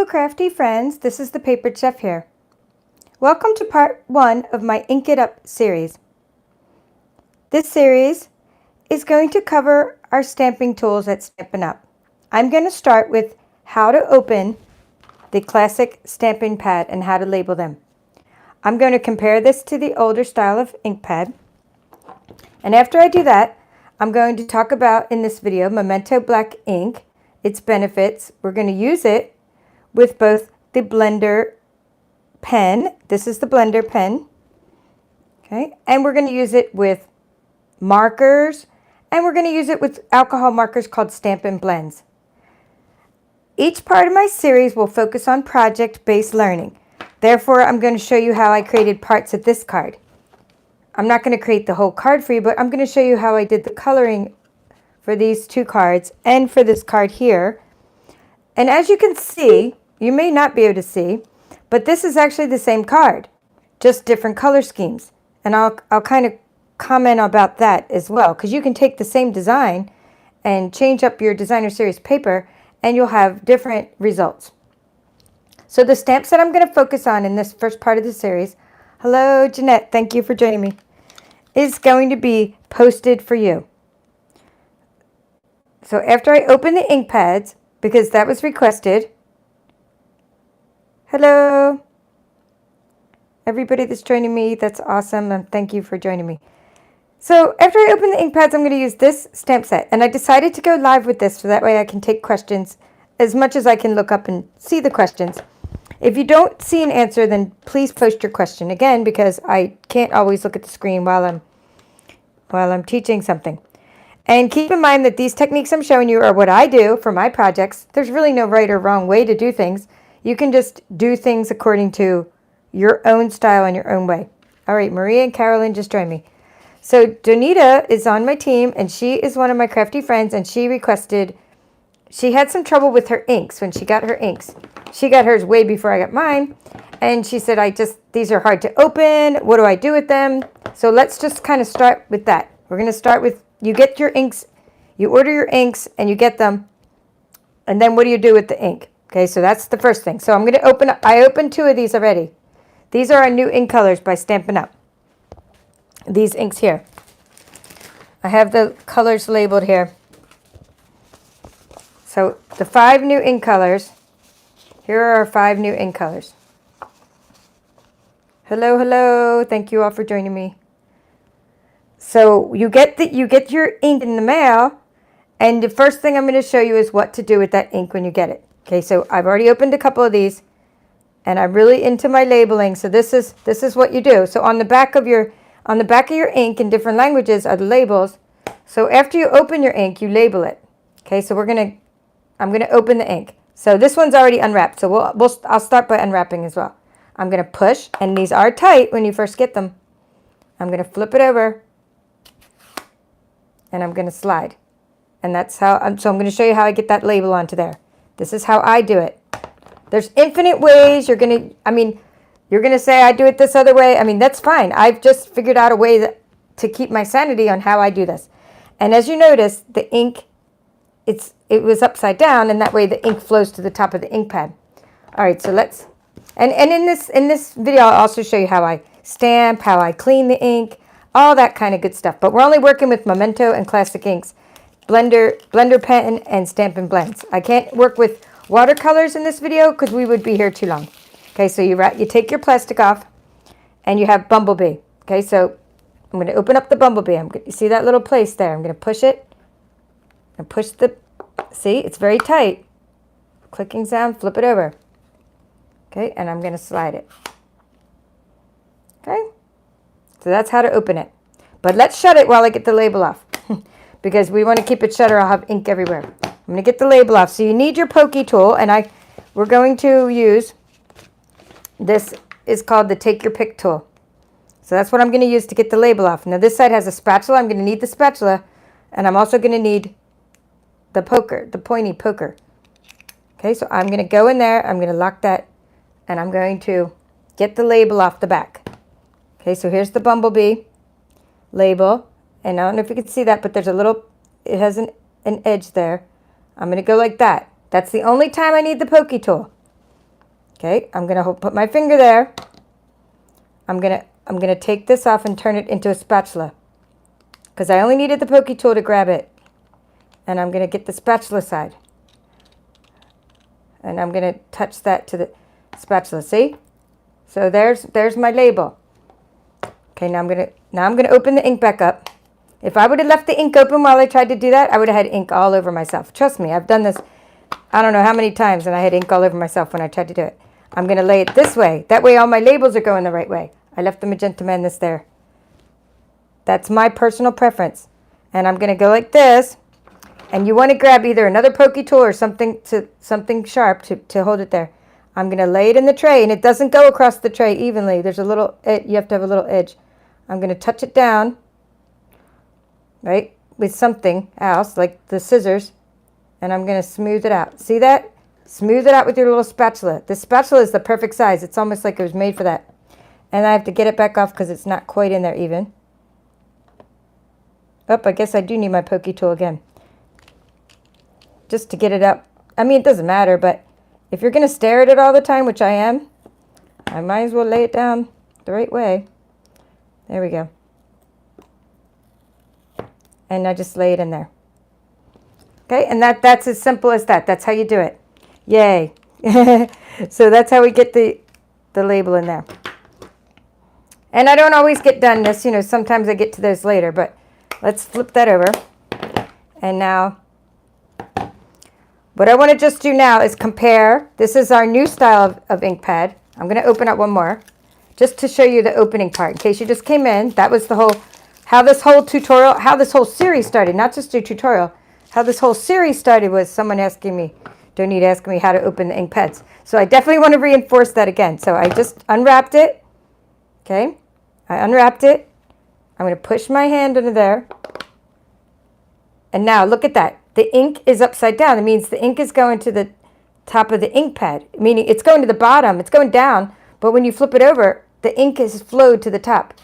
crafty friends, this is the Paper Chef here. Welcome to part 1 of my Ink It Up series. This series is going to cover our stamping tools at Stampin' Up. I'm going to start with how to open the classic stamping pad and how to label them. I'm going to compare this to the older style of ink pad. And after I do that, I'm going to talk about in this video Memento black ink, its benefits. We're going to use it with both the blender pen. This is the blender pen. Okay, and we're going to use it with markers, and we're going to use it with alcohol markers called Stampin Blends. Each part of my series will focus on project-based learning. Therefore, I'm going to show you how I created parts of this card. I'm not going to create the whole card for you, but I'm going to show you how I did the coloring for these two cards and for this card here. And as you can see, you may not be able to see, but this is actually the same card, just different color schemes. And I'll kind of comment about that as well, because you can take the same design and change up your designer series paper and you'll have different results. So the stamps that I'm going to focus on in this first part of the series, hello Jeanette, thank you for joining me, is going to be posted for you. So after I open the ink pads, because that was requested, hello everybody that's joining me, that's awesome, and thank you for joining me. So after I open the ink pads, I'm going to use this stamp set, and I decided to go live with this so that way I can take questions as much as I can look up and see the questions. If you don't see an answer, then please post your question again, because I can't always look at the screen while I'm teaching something. And keep in mind that these techniques I'm showing you are what I do for my projects. There's really no right or wrong way to do things. You can just do things according to your own style and your own way. All right, Maria and Carolyn just joined me. So Donita is on my team, and she is one of my crafty friends, and she requested, she had some trouble with her inks when she got her inks. She got hers way before I got mine, and she said, these are hard to open. What do I do with them? So let's just kind of start with that. We're going to start with, you get your inks, you order your inks, and you get them, and then what do you do with the ink? Okay, so that's the first thing. So I'm going to open, I opened 2 of these already. These are our new ink colors by Stampin' Up. These inks here. I have the colors labeled here. So the 5 new ink colors. Here are our 5 new ink colors. Hello, hello. Thank you all for joining me. So you get your ink in the mail, and the first thing I'm going to show you is what to do with that ink when you get it. Okay, so I've already opened a couple of these, and I'm really into my labeling. So this is what you do. So on the back of your ink in different languages are the labels. So after you open your ink, you label it. Okay, so I'm gonna open the ink. So this one's already unwrapped. So I'll start by unwrapping as well. I'm gonna push, and these are tight when you first get them. I'm gonna flip it over, and I'm gonna slide. And that's how, so I'm gonna show you how I get that label onto there. This is how I do it. There's infinite ways. You're gonna say I do it this other way. I mean, that's fine. I've just figured out a way to keep my sanity on how I do this. And as you notice, the ink, it was upside down, and that way the ink flows to the top of the ink pad. All right, so let's, and in this video, I'll also show you how I stamp, how I clean the ink, all that kind of good stuff. But we're only working with Memento and classic inks, blender pen, and Stampin Blends. I can't work with watercolors in this video because we would be here too long. Okay, so you take your plastic off, and you have Bumblebee. Okay, so I'm going to open up the Bumblebee. You see that little place there? I'm going to push it, and push see, it's very tight. Clicking sound, flip it over. Okay, and I'm going to slide it. Okay, so that's how to open it. But let's shut it while I get the label off, because we want to keep it shut or I'll have ink everywhere. I'm going to get the label off. So you need your pokey tool, and we're going to use, this is called the Take Your Pick tool. So that's what I'm going to use to get the label off. Now this side has a spatula. I'm going to need the spatula, and I'm also going to need the poker, the pointy poker. Okay, so I'm going to go in there. I'm going to lock that, and I'm going to get the label off the back. Okay, so here's the Bumblebee label, and I don't know if you can see that, but there's a little, it has an edge there. I'm going to go like that. That's the only time I need the pokey tool. Okay, I'm going to put my finger there. I'm going to take this off and turn it into a spatula, because I only needed the pokey tool to grab it. And I'm going to get the spatula side. And I'm going to touch that to the spatula. See? So there's my label. Okay, now I'm going to open the ink back up. If I would have left the ink open while I tried to do that, I would have had ink all over myself. Trust me, I've done this I don't know how many times, and I had ink all over myself when I tried to do it. I'm going to lay it this way. That way all my labels are going the right way. I left the Magenta Madness there. That's my personal preference. And I'm going to go like this. And you want to grab either another pokey tool or something sharp to hold it there. I'm going to lay it in the tray, and it doesn't go across the tray evenly. There's a little, you have to have a little edge. I'm going to touch it down, right, with something else, like the scissors, and I'm going to smooth it out. See that? Smooth it out with your little spatula. This spatula is the perfect size. It's almost like it was made for that. And I have to get it back off because it's not quite in there even. Oh, I guess I do need my pokey tool again, just to get it up. I mean, it doesn't matter, but if you're going to stare at it all the time, which I am, I might as well lay it down the right way. There we go. And I just lay it in there. Okay, and that's as simple as that. That's how you do it. Yay. So that's how we get the label in there. And I don't always get done this, you know, sometimes I get to those later, but let's flip that over. And now, what I want to just do now is compare. This is our new style of ink pad. I'm going to open up one more just to show you the opening part. In case you just came in, that was the whole, how this whole tutorial, how this whole series started, not just a tutorial. How this whole series started was someone asking me, don't need to ask me how to open the ink pads. So I definitely want to reinforce that again. So I just unwrapped it. Okay, I unwrapped it. I'm going to push my hand under there. And now look at that. The ink is upside down. It means the ink is going to the top of the ink pad, meaning it's going to the bottom. It's going down. But when you flip it over, the ink is flowed to the top.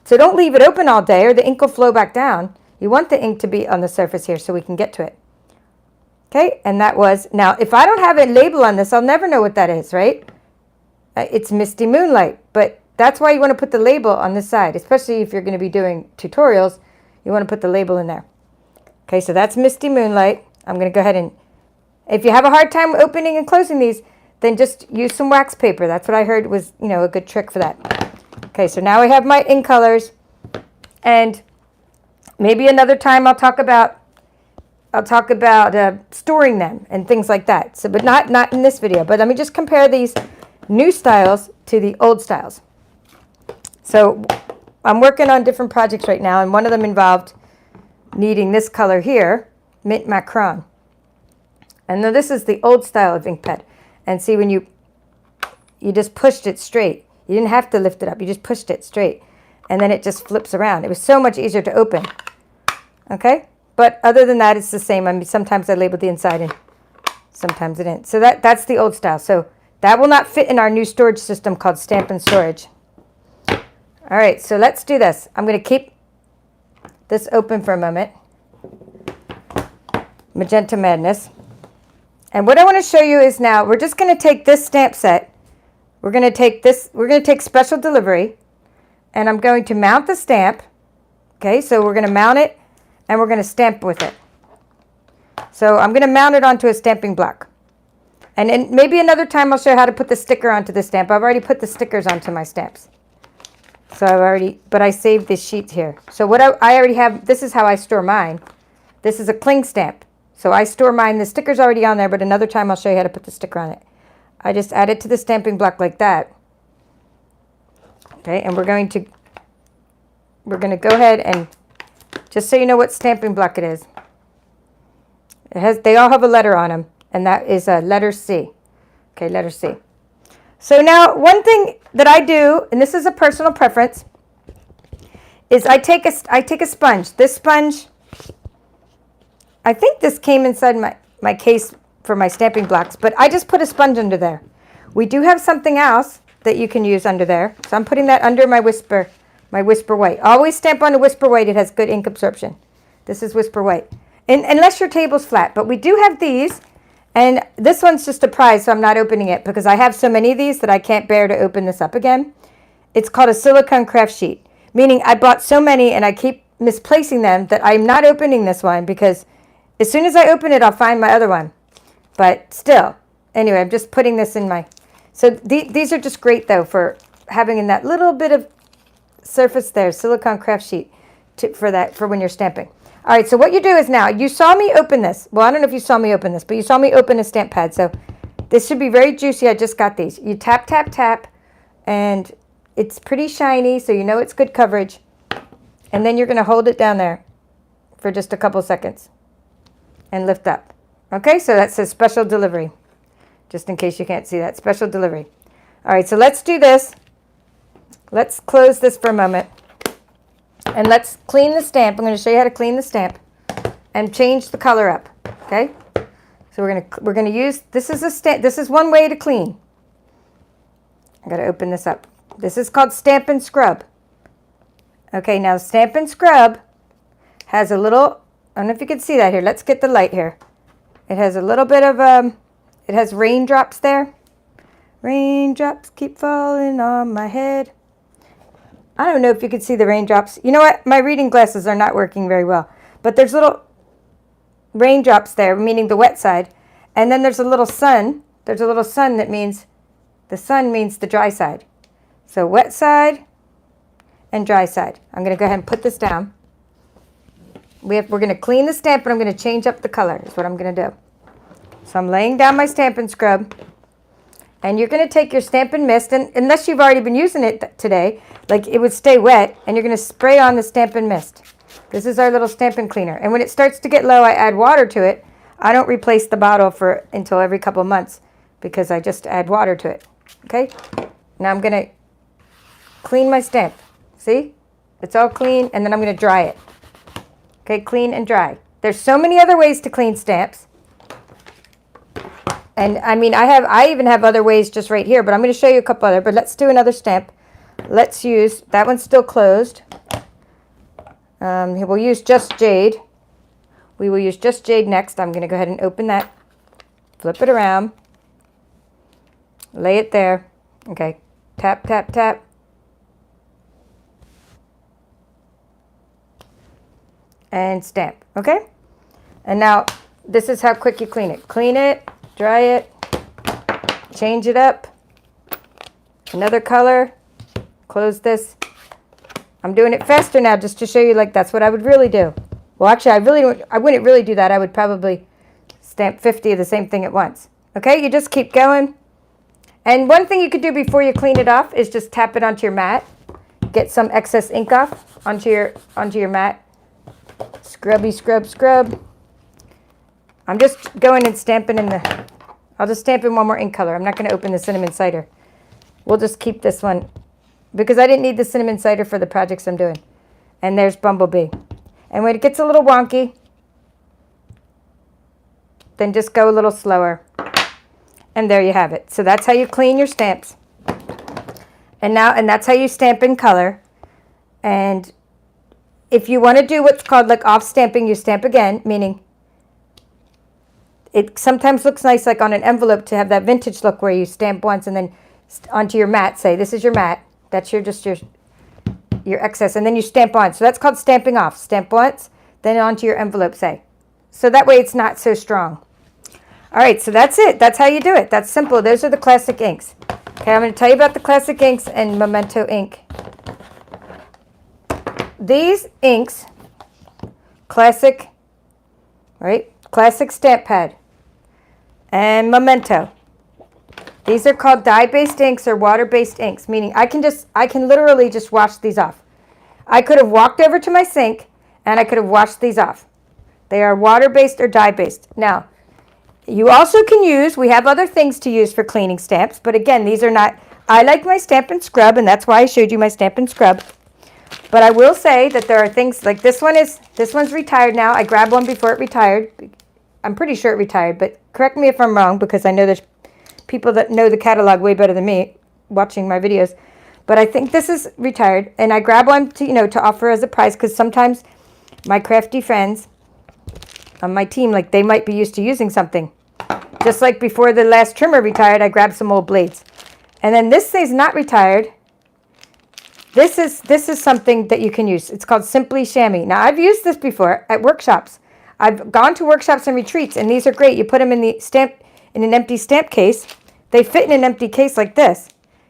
So don't leave it open all day or the ink will flow back down. You want the ink to be on the surface here so we can get to it. Okay, and that was, now if I don't have a label on this, I'll never know what that is, right? It's Misty Moonlight, but that's why you want to put the label on this side, especially if you're going to be doing tutorials, you want to put the label in there. Okay, so that's Misty Moonlight. I'm going to go ahead and, if you have a hard time opening and closing these, then just use some wax paper. That's what I heard was, you know, a good trick for that. Okay, so now I have my ink colors, and maybe another time I'll talk about storing them and things like that. So, but not in this video. But let me just compare these new styles to the old styles. So I'm working on different projects right now, and one of them involved needing this color here, Mint Macron. And then this is the old style of ink pad. And see, when you just pushed it straight. You didn't have to lift it up. You just pushed it straight. And then it just flips around. It was so much easier to open. Okay? But other than that, it's the same. I mean, sometimes I labeled the inside and sometimes it didn't. So that's the old style. So that will not fit in our new storage system called Stampin' Storage. All right, so let's do this. I'm going to keep this open for a moment. Magenta Madness. And what I want to show you is now, we're just going to take this stamp set. We're going to take this, we're going to take Special Delivery, and I'm going to mount the stamp. Okay, so we're going to mount it, and we're going to stamp with it. So I'm going to mount it onto a stamping block. And then maybe another time I'll show you how to put the sticker onto the stamp. I've already put the stickers onto my stamps. So but I saved this sheet here. So what I already have, this is how I store mine. This is a cling stamp. So I store mine, the sticker's already on there, but another time I'll show you how to put the sticker on it. I just add it to the stamping block like that. Okay, and we're going to go ahead and, just so you know what stamping block it is. They all have a letter on them, and that is a letter C. Okay, letter C. So now, one thing that I do, and this is a personal preference, is I take a sponge. This sponge, I think this came inside my case for my stamping blocks, but I just put a sponge under there. We do have something else that you can use under there, so I'm putting that under my Whisper White. Always stamp on a Whisper White. It has good ink absorption. This is Whisper White, and unless your table's flat. But we do have these, and this one's just a prize, so I'm not opening it because I have so many of these that I can't bear to open this up again. It's called a silicone craft sheet, meaning I bought so many and I keep misplacing them that I'm not opening this one because as soon as I open it, I'll find my other one. But still, anyway, I'm just putting this in my... So these are just great, though, for having in that little bit of surface there, silicone craft sheet, for when you're stamping. All right, so what you do is now, you saw me open this. Well, I don't know if you saw me open this, but you saw me open a stamp pad. So this should be very juicy. I just got these. You tap, tap, tap, and it's pretty shiny, so you know it's good coverage. And then you're going to hold it down there for just a couple seconds and lift up. Okay, so that says special delivery, just in case you can't see that. Special delivery. All right, so let's do this. Let's close this for a moment. And let's clean the stamp. I'm going to show you how to clean the stamp and change the color up. Okay? So we're going to use, this is one way to clean. I got to open this up. This is called Stampin Scrub. Okay, now Stampin Scrub has a little, I don't know if you can see that here. Let's get the light here. It has a little bit of it has raindrops there. Raindrops keep falling on my head. I don't know if you can see the raindrops. You know what? My reading glasses are not working very well. But there's little raindrops there, meaning the wet side. And then there's a little sun. There's a little sun that means, the sun means the dry side. So wet side and dry side. I'm going to go ahead and put this down. We're going to clean the stamp, but I'm going to change up the color. Is what I'm going to do. So I'm laying down my Stampin' Scrub. And you're going to take your Stampin' Mist, and unless you've already been using it today, like it would stay wet, and you're going to spray on the Stampin' Mist. This is our little Stampin' Cleaner. And when it starts to get low, I add water to it. I don't replace the bottle until every couple months because I just add water to it. Okay? Now I'm going to clean my stamp. See? It's all clean, and then I'm going to dry it. Okay, clean and dry. There's so many other ways to clean stamps. And I mean, I even have other ways just right here, but I'm going to show you a couple other. But let's do another stamp. Let's use, that one's still closed. We'll use Just Jade. We will use Just Jade next. I'm going to go ahead and open that. Flip it around. Lay it there. Okay. Tap, tap, tap. And stamp. Okay? And now, this is how quick you clean it. Clean it. Dry it, change it up, another color, close this. I'm doing it faster now just to show you, like, that's what I would really do. Well, actually, I wouldn't really do that. I would probably stamp 50 of the same thing at once. Okay, you just keep going. And one thing you could do before you clean it off is just tap it onto your mat. Get some excess ink off onto your mat. Scrubby, scrub, scrub. I'm just going and stamping I'll just stamp in one more ink color. I'm not going to open the cinnamon cider. We'll just keep this one because I didn't need the cinnamon cider for the projects I'm doing. And there's Bumblebee. And when it gets a little wonky, then just go a little slower. And there you have it. So that's how you clean your stamps. And that's how you stamp in color. And if you want to do what's called like off stamping, you stamp again, meaning it sometimes looks nice like on an envelope to have that vintage look where you stamp once and then onto your mat, say this is your mat, that's your excess, and then you stamp on. So that's called stamping off. Stamp once, then onto your envelope, say. So that way it's not so strong. All right, so that's it. That's how you do it. That's simple. Those are the classic inks. Okay, I'm going to tell you about the classic inks and Memento Ink. These inks, classic, right? Classic stamp pad and Memento. These are called dye-based inks or water-based inks, meaning I can literally just wash these off. I could have walked over to my sink and I could have washed these off. They are water-based or dye-based. Now, you also can use, we have other things to use for cleaning stamps, but again, these are not, I like my Stampin' Scrub, and that's why I showed you my Stampin' Scrub. But I will say that there are things, like this one's retired now. I grabbed one before it retired. I'm pretty sure it retired, but correct me if I'm wrong, because I know there's people that know the catalog way better than me watching my videos. But I think this is retired, and I grabbed one to offer as a prize, because sometimes my crafty friends on my team, like they might be used to using something. Just like before the last trimmer retired, I grabbed some old blades. And then this thing's not retired. This is something that you can use. It's called Simply Chamois. Now, I've used this before at workshops. I've gone to workshops and retreats, and these are great. You put them in in an empty stamp case. They fit in an empty case like this.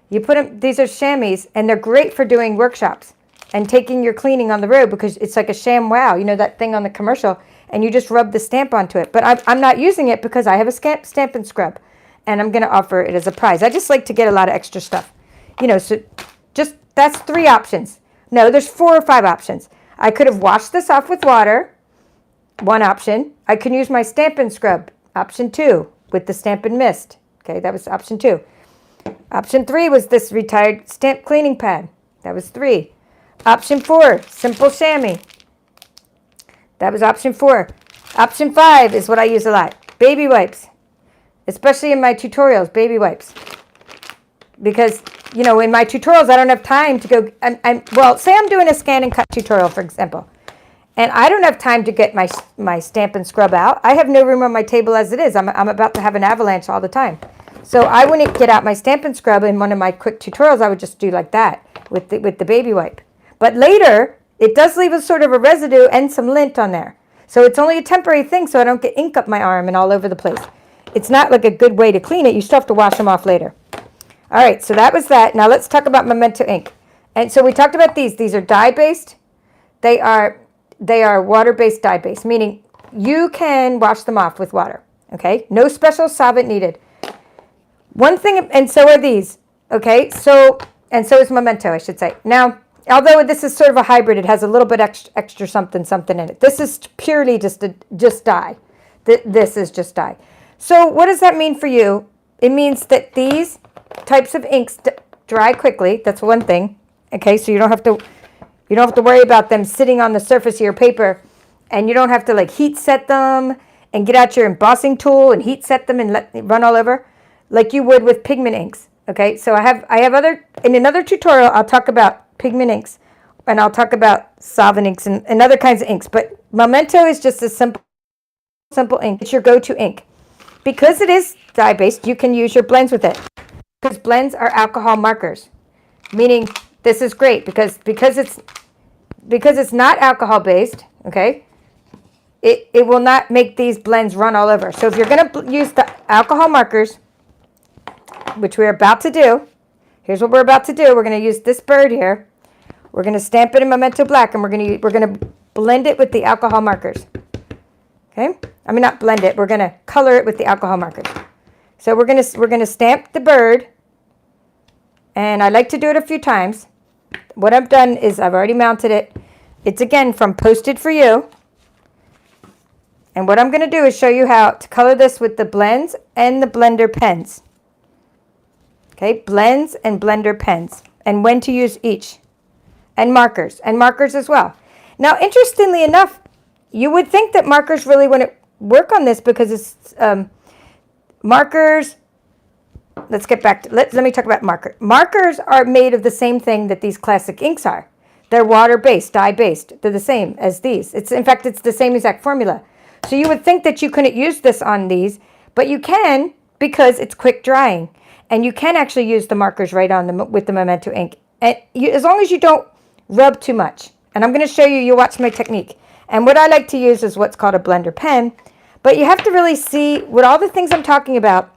You put them, these are chamois, and they're great for doing workshops and taking your cleaning on the road, because it's like a sham wow, you know, that thing on the commercial, and you just rub the stamp onto it. But I'm not using it because I have a Stampin Scrub, and I'm going to offer it as a prize. I just like to get a lot of extra stuff, you know. So just, that's 3 options. No, there's 4 or 5 options. I could have washed this off with water, 1 option. I can use my Stampin Scrub, option 2, with the Stampin Mist. Okay, that was option 2. Option 3 was this retired stamp cleaning pad. That was 3. Option 4, simple chamois. That was option 4. Option 5 is what I use a lot. Baby wipes. Especially in my tutorials, baby wipes. Because, you know, in my tutorials, I don't have time to go, well, say I'm doing a scan and cut tutorial, for example, and I don't have time to get my Stampin Scrub out. I have no room on my table as it is. I'm about to have an avalanche all the time. So I wouldn't get out my Stampin Scrub in one of my quick tutorials. I would just do like that with the baby wipe. But later, it does leave a sort of a residue and some lint on there. So it's only a temporary thing, so I don't get ink up my arm and all over the place. It's not like a good way to clean it. You still have to wash them off later. All right, so that was that. Now let's talk about Memento Ink. And so we talked about these. These are dye-based. They are water-based dye-based, meaning you can wash them off with water, okay? No special solvent needed. One thing, and so are these, okay? So, and so is Memento, I should say. Now, although this is sort of a hybrid, it has a little bit extra something in it. This is purely just dye. This is just dye. So what does that mean for you? It means that these types of inks dry quickly. That's one thing, okay? So you don't have to worry about them sitting on the surface of your paper, and you don't have to like heat set them and get out your embossing tool and heat set them and let it run all over like you would with pigment inks. Okay, so I have in another tutorial, I'll talk about pigment inks, and I'll talk about solvent inks and other kinds of inks. But Memento is just a simple ink. It's your go-to ink. Because it is dye-based, you can use your blends with it. Because blends are alcohol markers, meaning this is great because it's not alcohol-based. Okay, it will not make these blends run all over. So if you're going to use the alcohol markers, which we're about to do, here's what we're about to do. We're going to use this bird here. We're going to stamp it in Memento Black, and we're going to blend it with the alcohol markers. Okay? I mean, not blend it. We're going to color it with the alcohol markers. So we're going to stamp the bird, and I like to do it a few times. What I've done is I've already mounted it. It's again from Posted For You. And what I'm going to do is show you how to color this with the blends and the blender pens. Okay, blends and blender pens, and when to use each, and markers as well. Now, interestingly enough, you would think that markers really wouldn't work on this because it's markers. Let's get back to, let me talk about marker. Markers are made of the same thing that these classic inks are. They're water-based, dye-based. They're the same as these. In fact, it's the same exact formula. So you would think that you couldn't use this on these, but you can because it's quick drying. And you can actually use the markers right on them with the Memento ink, and as long as you don't rub too much. And I'm going to show you. You'll watch my technique. And what I like to use is what's called a blender pen. But you have to really see with all the things I'm talking about.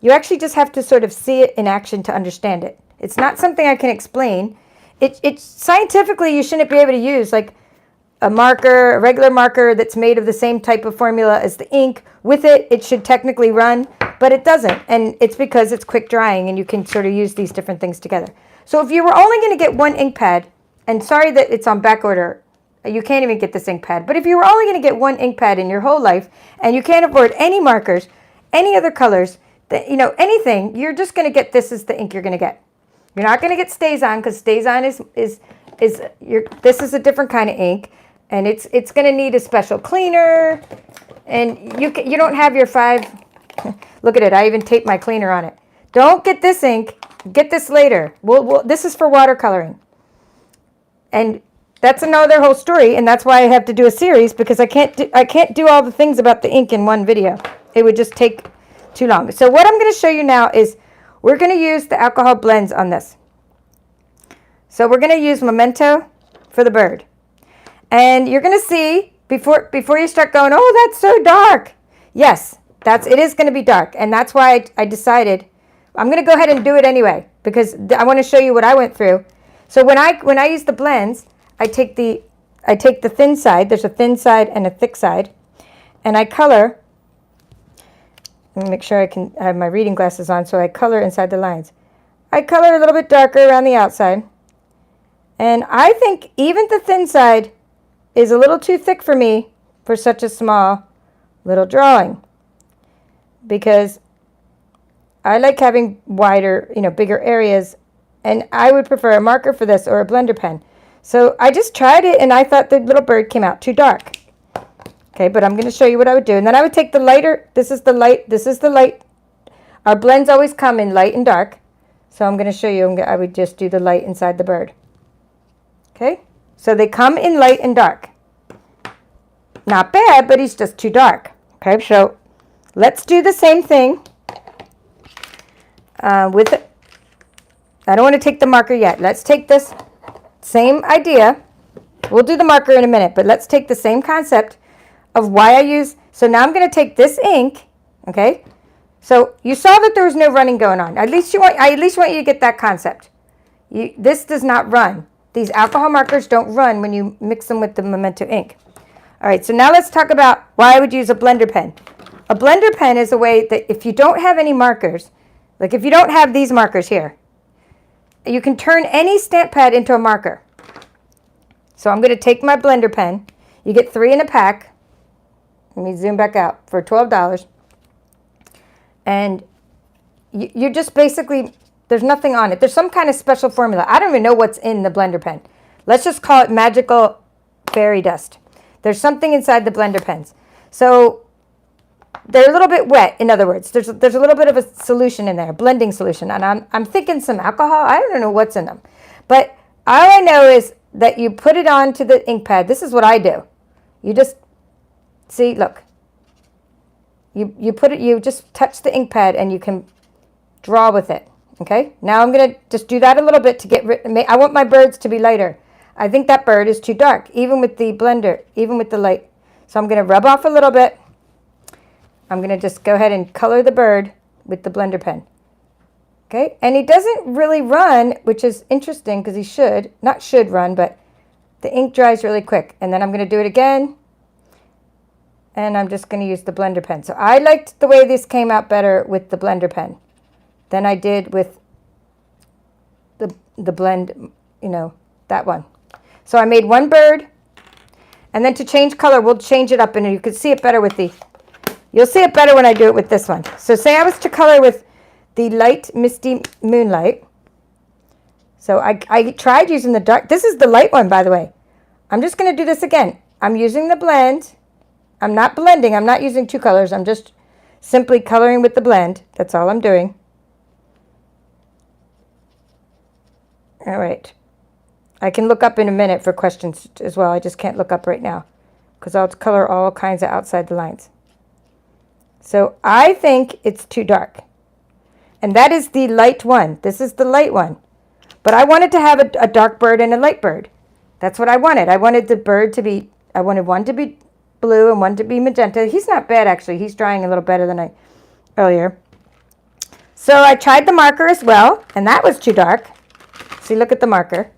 You actually just have to sort of see it in action to understand it. It's not something I can explain. It's scientifically you shouldn't be able to use like a marker, a regular marker that's made of the same type of formula as the ink. With it, it should technically run, but it doesn't. And it's because it's quick drying and you can sort of use these different things together. So if you were only going to get one ink pad, and sorry that it's on back order, you can't even get this ink pad. But if you were only going to get one ink pad in your whole life and you can't afford any markers, any other colors, anything, you're just going to get this as the ink you're going to get. You're not going to get StazOn because StazOn this is a different kind of ink. And it's going to need a special cleaner, and you don't have your 5. Look at it. I even taped my cleaner on it. Don't get this ink. Get this later. This is for watercoloring, and that's another whole story. And that's why I have to do a series because I can't do all the things about the ink in one video. It would just take too long. So what I'm going to show you now is we're going to use the alcohol blends on this. So we're going to use Memento for the bird. And you're going to see, before you start going, oh, that's so dark. Yes, it is going to be dark. And that's why I decided I'm going to go ahead and do it anyway, because I want to show you what I went through. So when I use the blends, I take the thin side. There's a thin side and a thick side. And I color. Let me make sure I have my reading glasses on, so I color inside the lines. I color a little bit darker around the outside. And I think even the thin side is a little too thick for me for such a small little drawing, because I like having wider, bigger areas, and I would prefer a marker for this or a blender pen. So I just tried it, and I thought the little bird came out too dark. Okay, but I'm going to show you what I would do. And then I would take the lighter. This is the light. Our blends always come in light and dark. So I'm going to show you. I would just do the light inside the bird. Okay, so they come in light and dark. Not bad, but he's just too dark. Okay, so let's do the same thing with it. I don't want to take the marker yet. Let's take this same idea. We'll do the marker in a minute, but let's take the same concept of why I use. So now I'm going to take this ink. Okay, so you saw that there was no running going on. I at least want you to get that concept. This does not run. These alcohol markers don't run when you mix them with the Memento ink. All right, so now let's talk about why I would use a blender pen. A blender pen is a way that if you don't have any markers, like if you don't have these markers here, you can turn any stamp pad into a marker. So I'm going to take my blender pen. You get 3 in a pack. Let me zoom back out for $12. And you're just basically, there's nothing on it. There's some kind of special formula. I don't even know what's in the blender pen. Let's just call it magical fairy dust. There's something inside the blender pens. So they're a little bit wet, in other words. There's a little bit of a solution in there, a blending solution. And I'm thinking some alcohol. I don't know what's in them. But all I know is that you put it onto the ink pad. This is what I do. You just, see, look. You just touch the ink pad and you can draw with it. Okay, now I'm going to just do that a little bit to get rid. I want my birds to be lighter. I think that bird is too dark, even with the blender, even with the light. So I'm going to rub off a little bit. I'm going to just go ahead and color the bird with the blender pen. Okay, and he doesn't really run, which is interesting because he not should run, but the ink dries really quick. And then I'm going to do it again. And I'm just going to use the blender pen. So I liked the way this came out better with the blender pen than I did with the blend, that one. So I made one bird, and then to change color, we'll change it up, and you can see it better with you'll see it better when I do it with this one. So say I was to color with the light misty moonlight. So I tried using the dark. This is the light one, by the way. I'm just going to do this again. I'm using the blend. I'm not blending. I'm not using 2 colors. I'm just simply coloring with the blend. That's all I'm doing. All right. I can look up in a minute for questions as well. I just can't look up right now because I'll color all kinds of outside the lines. So I think it's too dark. And that is the light one. This is the light one. But I wanted to have a dark bird and a light bird. That's what I wanted. I wanted the bird to be, I wanted one to be blue and one to be magenta. He's not bad, actually. He's drying a little better than earlier. So I tried the marker as well, and that was too dark. See, look at the marker.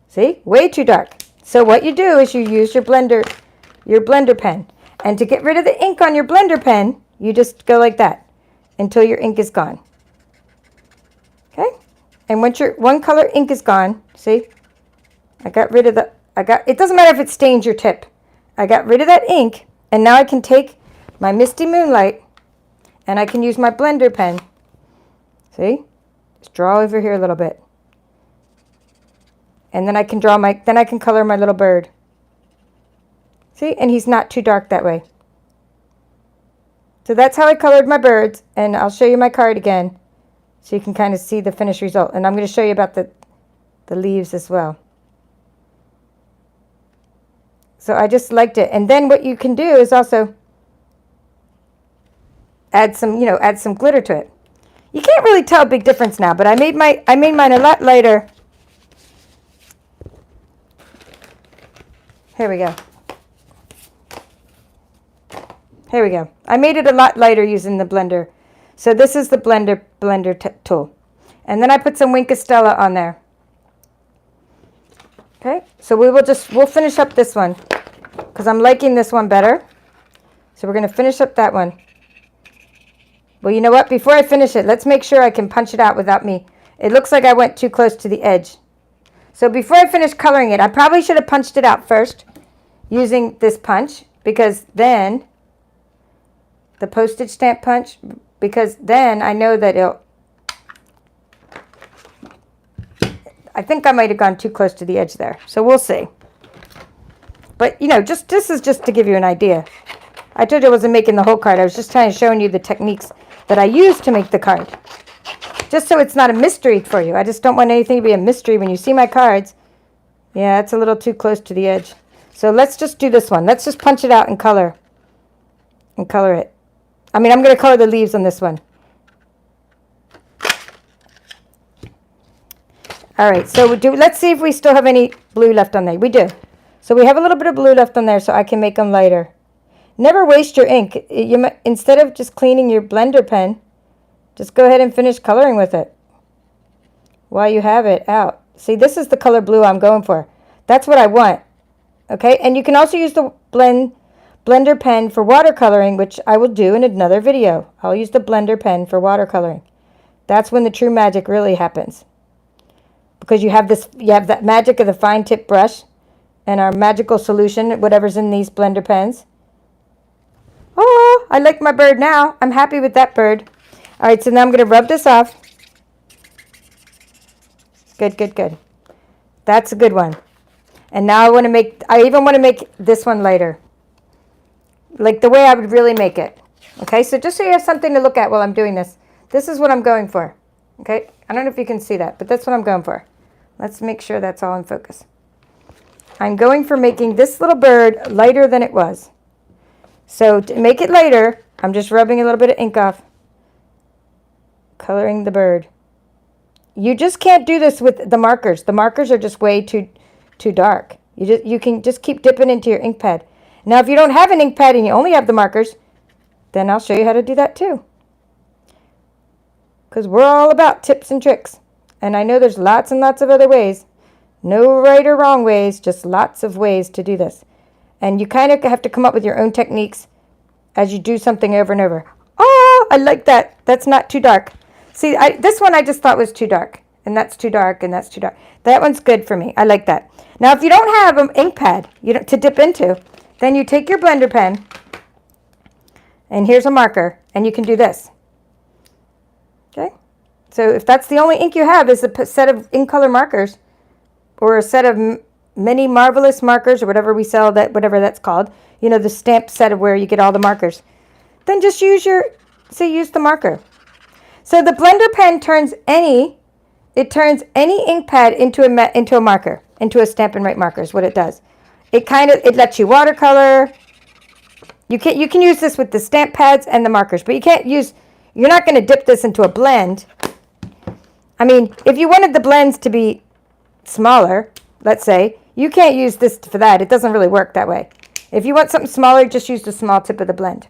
See, way too dark. So what you do is you use your blender pen. And to get rid of the ink on your blender pen, you just go like that until your ink is gone. Okay? And once your one color ink is gone, see, I got rid of it doesn't matter if it stains your tip. I got rid of that ink, and now I can take my Misty Moonlight, and I can use my blender pen. See? Just draw over here a little bit. And then I can color my little bird. See? And he's not too dark that way. So that's how I colored my birds, and I'll show you my card again so you can kind of see the finished result. And I'm going to show you about the leaves as well. So I just liked it. And then what you can do is also, add some, add some glitter to it. You can't really tell a big difference now, but I made mine a lot lighter. Here we go. Here we go. I made it a lot lighter using the blender. So this is the blender tool. And then I put some Wink of Stella on there. Okay, so we'll finish up this one because I'm liking this one better. So we're going to finish up that one. Well, you know what? Before I finish it, let's make sure I can punch it out without me. It looks like I went too close to the edge. So before I finish coloring it, I probably should have punched it out first using this punch, because then the postage stamp punch, because then I know that I think I might have gone too close to the edge there. So we'll see. But, this is just to give you an idea. I told you I wasn't making the whole card. I was just showing you the techniques that I use to make the card. Just so it's not a mystery for you. I just don't want anything to be a mystery when you see my cards. Yeah, it's a little too close to the edge. So let's just do this one. Let's just punch it out and color. And color it. I'm going to color the leaves on this one. All right, so let's see if we still have any blue left on there. We do. So we have a little bit of blue left on there, so I can make them lighter. Never waste your ink. Instead of just cleaning your blender pen, just go ahead and finish coloring with it while you have it out. See, this is the color blue I'm going for. That's what I want. Okay, and you can also use the blender pen for watercoloring, which I will do in another video. I'll use the blender pen for watercoloring. That's when the true magic really happens. Because you have that magic of the fine tip brush and our magical solution, whatever's in these blender pens. Oh, I like my bird now. I'm happy with that bird. All right, so now I'm going to rub this off. Good, good, good. That's a good one. And now I even want to make this one lighter. Like the way I would really make it. Okay, so just so you have something to look at while I'm doing this. This is what I'm going for. Okay, I don't know if you can see that, but that's what I'm going for. Let's make sure that's all in focus. I'm going for making this little bird lighter than it was. So to make it lighter, I'm just rubbing a little bit of ink off. Coloring the bird. You just can't do this with the markers. The markers are just way too dark. You can just keep dipping into your ink pad. Now, if you don't have an ink pad and you only have the markers, then I'll show you how to do that too. Because we're all about tips and tricks. And I know there's lots and lots of other ways. No right or wrong ways, just lots of ways to do this. And you kind of have to come up with your own techniques as you do something over and over. Oh, I like that. That's not too dark. See, this one I just thought was too dark. And that's too dark, and that's too dark. That one's good for me. I like that. Now, if you don't have an ink pad to dip into, then you take your blender pen, and here's a marker, and you can do this. Okay? So if that's the only ink you have is a set of ink color markers, or a set of many marvelous markers, or whatever we sell, whatever that's called, the stamp set of where you get all the markers, then just use the marker. So the blender pen turns any ink pad into a marker, into a Stampin' Write marker is what it does. It lets you watercolor. You can use this with the stamp pads and the markers, but you're not going to dip this into a blend. I mean, if you wanted the blends to be smaller, let's say, you can't use this for that. It doesn't really work that way. If you want something smaller, just use the small tip of the blend.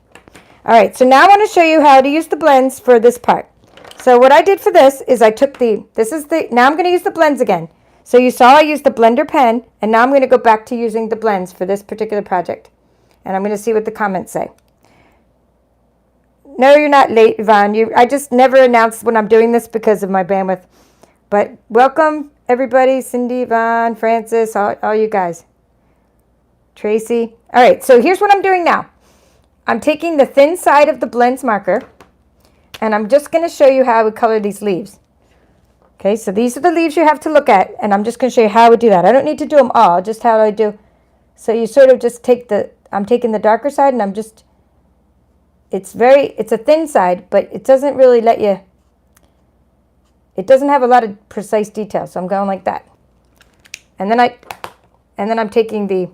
All right, so now I want to show you how to use the blends for this part. So what I did for this is I took now I'm going to use the blends again. So you saw I used the blender pen, and now I'm going to go back to using the blends for this particular project. And I'm going to see what the comments say. No, you're not late, Yvonne. I just never announce when I'm doing this because of my bandwidth. But welcome, everybody. Cindy, Yvonne, Francis, all you guys. Tracy. All right, so here's what I'm doing now. I'm taking the thin side of the blends marker, and I'm just going to show you how I would color these leaves. Okay, so these are the leaves you have to look at, and I'm just going to show you how I would do that. I don't need to do them all, just how I do. So you sort of just I'm taking the darker side, and it's a thin side, but it doesn't really it doesn't have a lot of precise detail, so I'm going like that. And then I'm taking the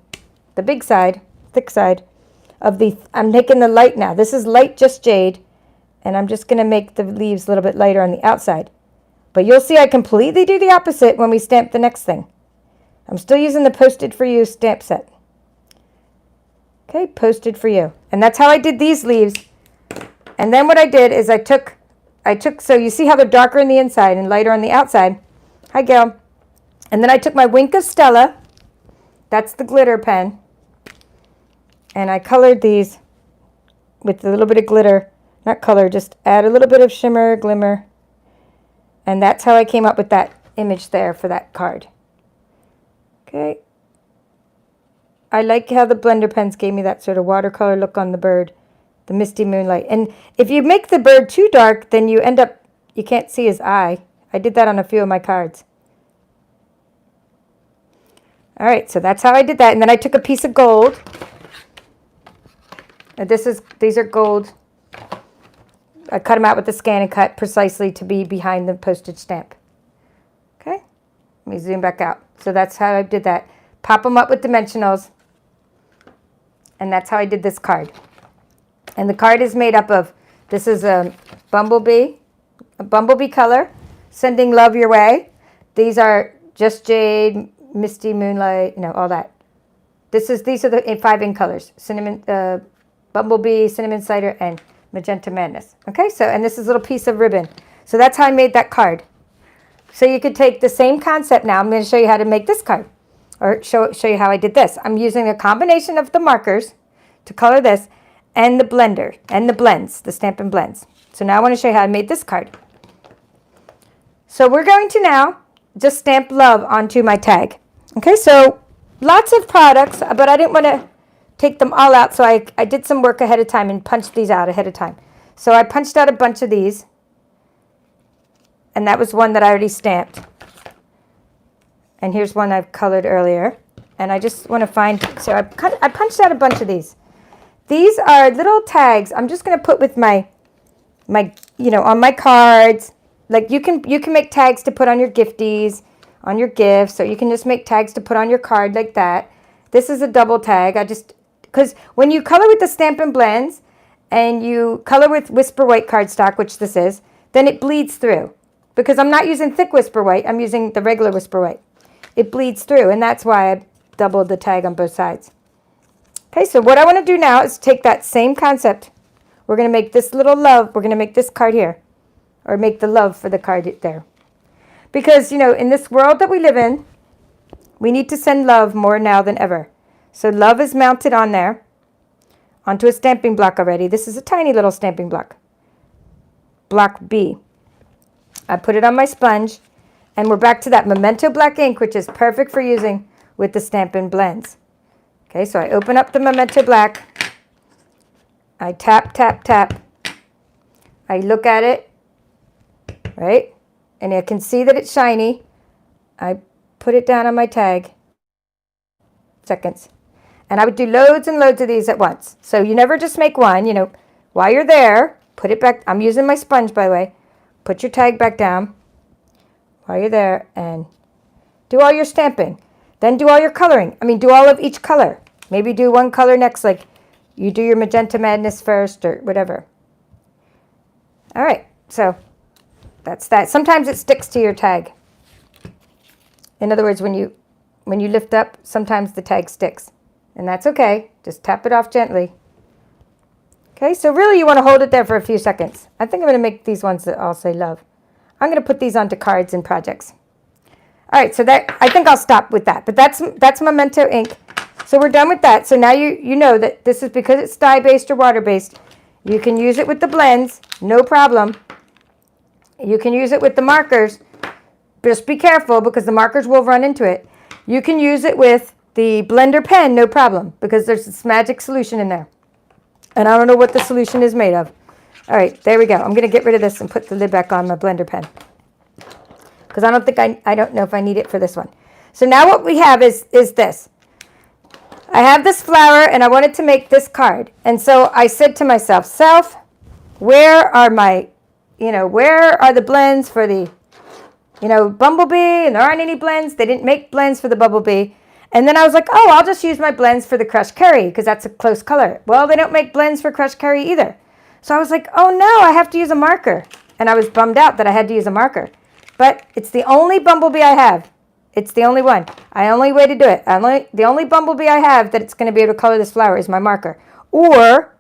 big side, thick side, I'm taking the light now. This is light just jade, And I'm just going to make the leaves a little bit lighter on the outside. But you'll see I completely do the opposite when we stamp the next thing. I'm still using the Posted For You stamp set. Okay, Posted For You. And that's how I did these leaves. And then what I did is I took, so you see how they're darker on the inside and lighter on the outside. Hi, Gail. And then I took my Wink of Stella. That's the glitter pen. And I colored these with a little bit of glitter. Not color, just add a little bit of shimmer, glimmer. And that's how I came up with that image there for that card. Okay. I like how the blender pens gave me that sort of watercolor look on the bird, the misty moonlight. And if you make the bird too dark, then you end up, you can't see his eye. I did that on a few of my cards. All right, so that's how I did that. And then I took a piece of gold. And these are gold. I cut them out with the scan and cut precisely to be behind the postage stamp. Okay, let me zoom back out. So that's how I did that. Pop them up with dimensionals. And that's how I did this card. And the card is made up of, this is a bumblebee color, sending love your way. These are Just Jade, Misty Moonlight, all that. These are the 5 ink colors: cinnamon, bumblebee, cinnamon cider, and magenta madness. Okay, so, and this is a little piece of ribbon. So that's how I made that card. So you could take the same concept now. I'm going to show you how to make this card, or show you how I did this. I'm using a combination of the markers to color this and the blender and the blends, the Stampin' Blends. So now I want to show you how I made this card. So we're going to now just stamp love onto my tag. Okay, so lots of products, but I didn't want to take them all out, so I did some work ahead of time and punched these out ahead of time. So I punched out a bunch of these, and that was one that I already stamped. And here's one I've colored earlier. And I just want to find, so I punched out a bunch of these. These are little tags I'm just going to put with my on my cards. Like you can make tags to put on your gifties, on your gifts, so you can just make tags to put on your card like that. This is a double tag. Because when you color with the Stampin' Blends and you color with Whisper White cardstock, which this is, then it bleeds through. Because I'm not using thick Whisper White, I'm using the regular Whisper White. It bleeds through, and that's why I doubled the tag on both sides. Okay, so what I want to do now is take that same concept. We're going to make this little love. We're going to make this card here, or make the love for the card there. Because, in this world that we live in, we need to send love more now than ever. So love is mounted on there, onto a stamping block already. This is a tiny little stamping block. Block B. I put it on my sponge, and we're back to that Memento black ink, which is perfect for using with the Stampin' Blends. Okay, so I open up the Memento black. I tap, tap, tap. I look at it, right? And I can see that it's shiny. I put it down on my tag. Seconds. And I would do loads and loads of these at once. So you never just make one, while you're there, put it back. I'm using my sponge, by the way. Put your tag back down while you're there and do all your stamping. Then do all your coloring. Do all of each color. Maybe do one color next, like you do your Magenta Madness first or whatever. All right, so that's that. Sometimes it sticks to your tag. In other words, when you lift up, sometimes the tag sticks. And that's okay. Just tap it off gently. Okay, so really you want to hold it there for a few seconds. I think I'm going to make these ones that all say love. I'm going to put these onto cards and projects. All right, so I think I'll stop with that. But that's Memento Ink. So we're done with that. So now you know that this is because it's dye-based or water-based. You can use it with the blends, no problem. You can use it with the markers. Just be careful because the markers will run into it. You can use it with the blender pen, no problem, because there's this magic solution in there. And I don't know what the solution is made of. All right, there we go. I'm going to get rid of this and put the lid back on my blender pen. Because I don't know if I need it for this one. So now what we have is this. I have this flower and I wanted to make this card. And so I said to myself, self, where are the blends for the, bumblebee? And there aren't any blends. They didn't make blends for the bumblebee. And then I was like, oh, I'll just use my blends for the crushed curry because that's a close color. Well, they don't make blends for crushed curry either. So I was like, oh no, I have to use a marker. And I was bummed out that I had to use a marker. But it's the only bumblebee I have. It's the only one. Only way to do it. The only bumblebee I have that it's going to be able to color this flower is my marker. Or,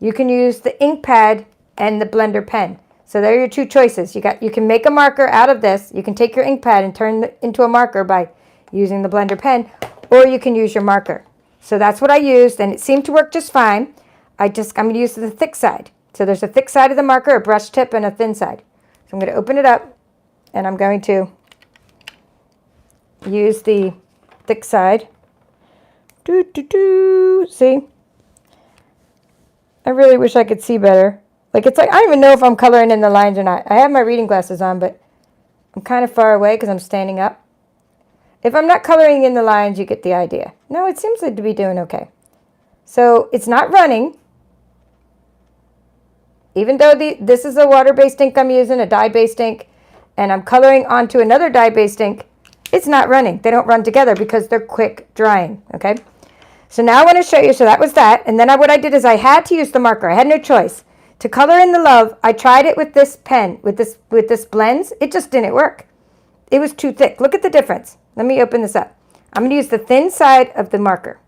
you can use the ink pad and the blender pen. So there are your two choices. You can make a marker out of this. You can take your ink pad and turn it into a marker by using the blender pen, or you can use your marker. So that's what I used, and it seemed to work just fine. I'm going to use the thick side. So there's a thick side of the marker, a brush tip, and a thin side. So I'm going to open it up, and I'm going to use the thick side. See? I really wish I could see better. It's like, I don't even know if I'm coloring in the lines or not. I have my reading glasses on, but I'm kind of far away because I'm standing up. If I'm not coloring in the lines, you get the idea. No, it seems like to be doing okay. So it's not running. Even though this is a water-based ink I'm using, a dye-based ink, and I'm coloring onto another dye-based ink, it's not running. They don't run together because they're quick drying, okay? So now I want to show you, so that was that. And then what I did is I had to use the marker. I had no choice. To color in the love, I tried it with this pen, with this blends. It just didn't work. It was too thick. Look at the difference. Let me open this up. I'm going to use the thin side of the marker.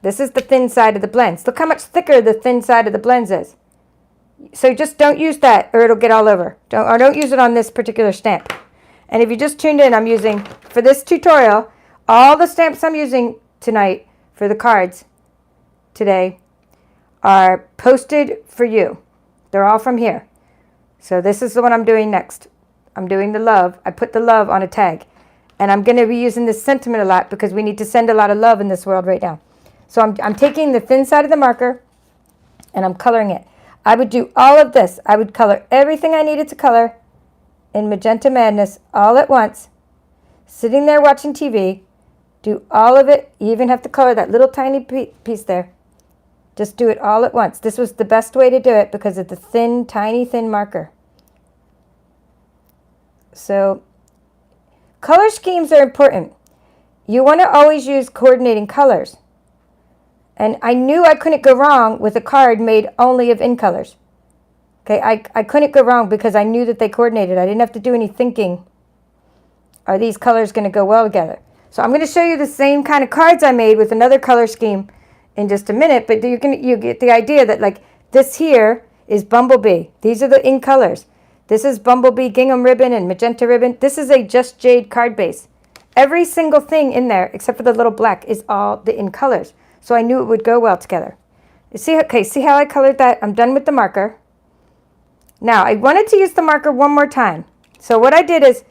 This is the thin side of the blends. Look how much thicker the thin side of the blends is. So just don't use that or it'll get all over. Don't use it on this particular stamp. And if you just tuned in, I'm using, for this tutorial, all the stamps I'm using tonight for the cards today are posted for you. They're all from here. So this is the one I'm doing next. I'm doing the love. I put the love on a tag. And I'm going to be using this sentiment a lot because we need to send a lot of love in this world right now. So I'm taking the thin side of the marker and I'm coloring it. I would do all of this. I would color everything I needed to color in Magenta Madness all at once, sitting there watching TV, do all of it. You even have to color that little tiny piece there. Just do it all at once. This was the best way to do it because of the thin, tiny, thin marker. So color schemes are important. You want to always use coordinating colors. And I knew I couldn't go wrong with a card made only of in colors. Okay, I couldn't go wrong because I knew that they coordinated. I didn't have to do any thinking. Are these colors going to go well together? So I'm going to show you the same kind of cards I made with another color scheme in just a minute, but you get the idea that like this here is Bumblebee. These are the in colors. This is Bumblebee gingham ribbon and magenta ribbon. This is a Just Jade card base. Every single thing in there, except for the little black, is all the in colors. So I knew it would go well together. You see, okay, see how I colored that? I'm done with the marker. Now, I wanted to use the marker one more time. So what I did is,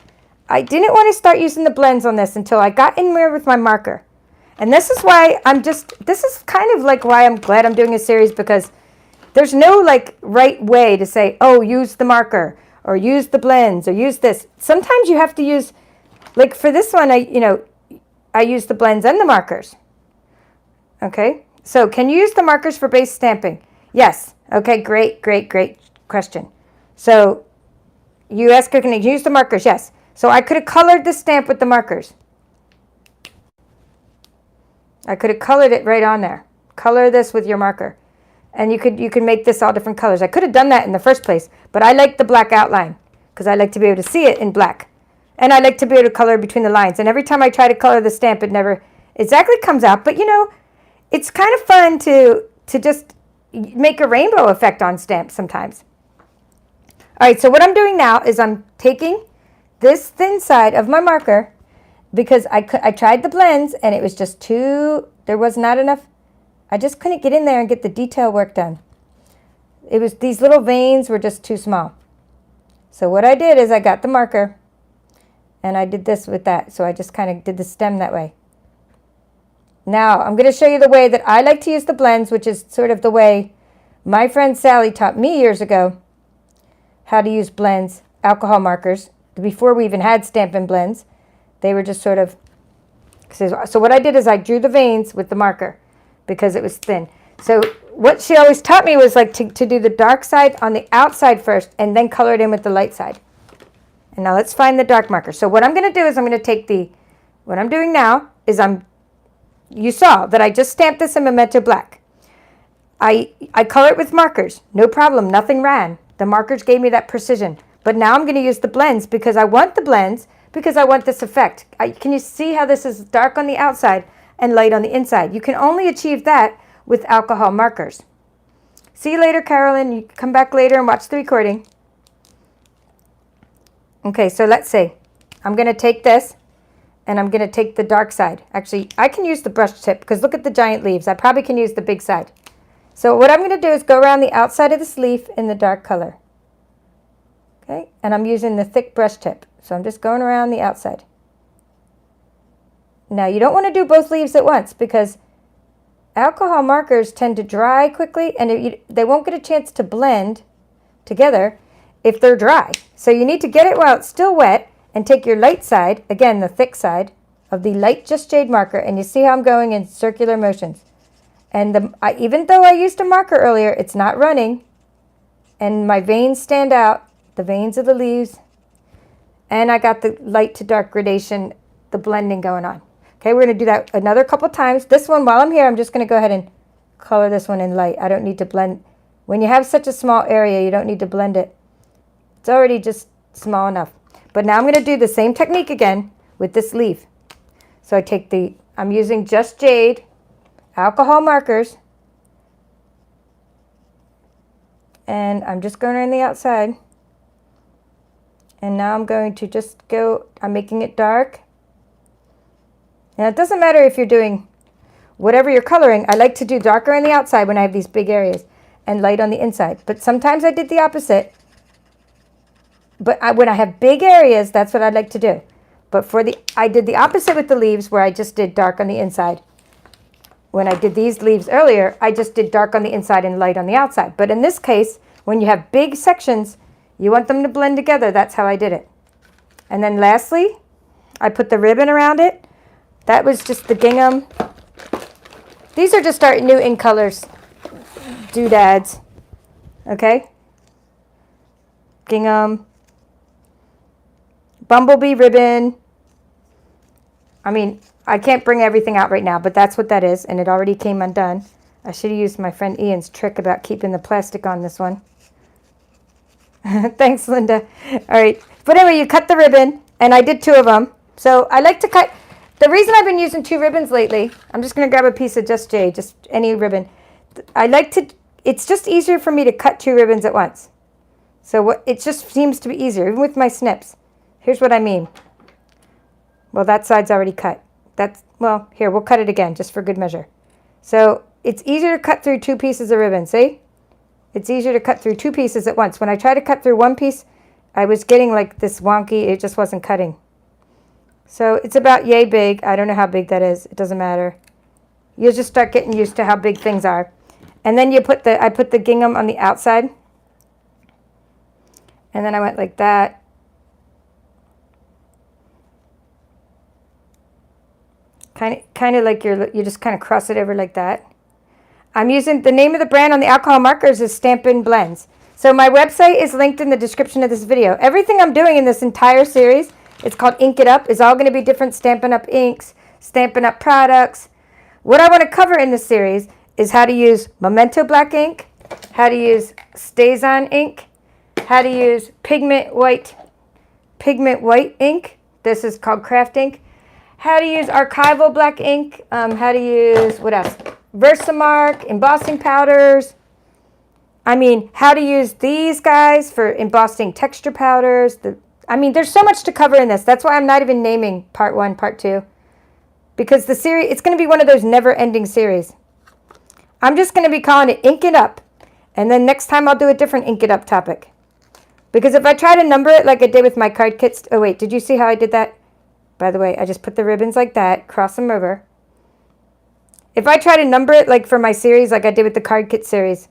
I didn't want to start using the blends on this until I got in there with my marker. And this is why this is kind of like why I'm glad I'm doing a series, because there's no like right way to say, oh, use the marker or use the blends or use this. Sometimes you have to use, like for this one, I use the blends and the markers. Okay, so can you use the markers for base stamping? Yes. Okay, great question. So you ask her, can I use the markers? Yes. So I could have colored the stamp with the markers. I could have colored it right on there. Color this with your marker. And you could make this all different colors. I could have done that in the first place, but I like the black outline because I like to be able to see it in black. And I like to be able to color between the lines. And every time I try to color the stamp, it never exactly comes out. But it's kind of fun to just make a rainbow effect on stamps sometimes. All right, so what I'm doing now is I'm taking this thin side of my marker because I tried the blends and it was just there was not enough. I just couldn't get in there and get the detail work done. These little veins were just too small. So what I did is I got the marker and I did this with that. So I just kind of did the stem that way. Now, I'm going to show you the way that I like to use the blends, which is sort of the way my friend Sally taught me years ago how to use blends, alcohol markers. Before we even had Stampin Blends, they were just sort of... So what I did is I drew the veins with the marker because it was thin. So what she always taught me was like to do the dark side on the outside first and then color it in with the light side. And now let's find the dark marker. So what I'm going to do is I'm going to take what I'm doing now is you saw that I just stamped this in Memento Black. I color it with markers. No problem. Nothing ran. The markers gave me that precision. But now I'm going to use the blends because I want the blends because I want this effect. Can you see how this is dark on the outside and light on the inside? You can only achieve that with alcohol markers. See you later, Carolyn. You come back later and watch the recording. Okay, so let's see. I'm going to take this and I'm going to take the dark side. Actually, I can use the brush tip because look at the giant leaves. I probably can use the big side. So what I'm going to do is go around the outside of this leaf in the dark color. Okay, and I'm using the thick brush tip. So I'm just going around the outside. Now you don't want to do both leaves at once because alcohol markers tend to dry quickly and they won't get a chance to blend together if they're dry. So you need to get it while it's still wet and take your light side, again the thick side, of the light Just Jade marker, and you see how I'm going in circular motions. And even though I used a marker earlier, it's not running and my veins stand out, the veins of the leaves, and I got the light to dark gradation, the blending going on. Okay, we're going to do that another couple times. This one, while I'm here, I'm just going to go ahead and color this one in light. I don't need to blend. When you have such a small area, you don't need to blend it. It's already just small enough. But now I'm going to do the same technique again with this leaf. So I take I'm using Just Jade alcohol markers, and I'm just going around the outside. And now I'm going to just I'm making it dark. Now it doesn't matter if you're doing whatever you're coloring. I like to do darker on the outside when I have these big areas and light on the inside. But sometimes I did the opposite. But when I have big areas, that's what I'd like to do. But I did the opposite with the leaves where I just did dark on the inside. When I did these leaves earlier, I just did dark on the inside and light on the outside. But in this case, when you have big sections, you want them to blend together. That's how I did it. And then lastly, I put the ribbon around it. That was just the gingham. These are just our new ink colors, doodads. Okay? Gingham. Bumblebee ribbon. I mean, I can't bring everything out right now, but that's what that is, and it already came undone. I should have used my friend Ian's trick about keeping the plastic on this one. Thanks, Linda. All right. But anyway, you cut the ribbon, and I did 2 of them. So I like to cut. The reason I've been using 2 ribbons lately, I'm just going to grab a piece of Just Jade, just any ribbon. It's just easier for me to cut 2 ribbons at once. So it just seems to be easier, even with my snips. Here's what I mean. Well, that side's already cut. Well, here, we'll cut it again, just for good measure. So it's easier to cut through 2 pieces of ribbon, see? It's easier to cut through 2 pieces at once. When I tried to cut through 1 piece, I was getting like this wonky, it just wasn't cutting. So it's about yay big. I don't know how big that is. It doesn't matter. You'll just start getting used to how big things are. And then I put the gingham on the outside. And then I went like that. Kind of like you just kind of cross it over like that. I'm using the name of the brand on the alcohol markers is Stampin Blends. So my website is linked in the description of this video. Everything I'm doing in this entire series, it's called Ink It Up, is all going to be different Stampin' Up! Inks, Stampin' Up! Products. What I want to cover in this series is how to use Memento black ink, how to use StazOn ink, how to use pigment white ink. This is called craft ink. How to use archival black ink. How to use, what else? Versamark, embossing powders. I mean, how to use these guys for embossing texture powders. There's so much to cover in this. That's why I'm not even naming part 1, part 2. Because the series, it's going to be one of those never-ending series. I'm just going to be calling it Ink It Up. And then next time I'll do a different Ink It Up topic. Because if I try to number it like I did with my card kits. Oh, wait, did you see how I did that? By the way, I just put the ribbons like that, cross them over. If I try to number it like for my series, like I did with the card kit series,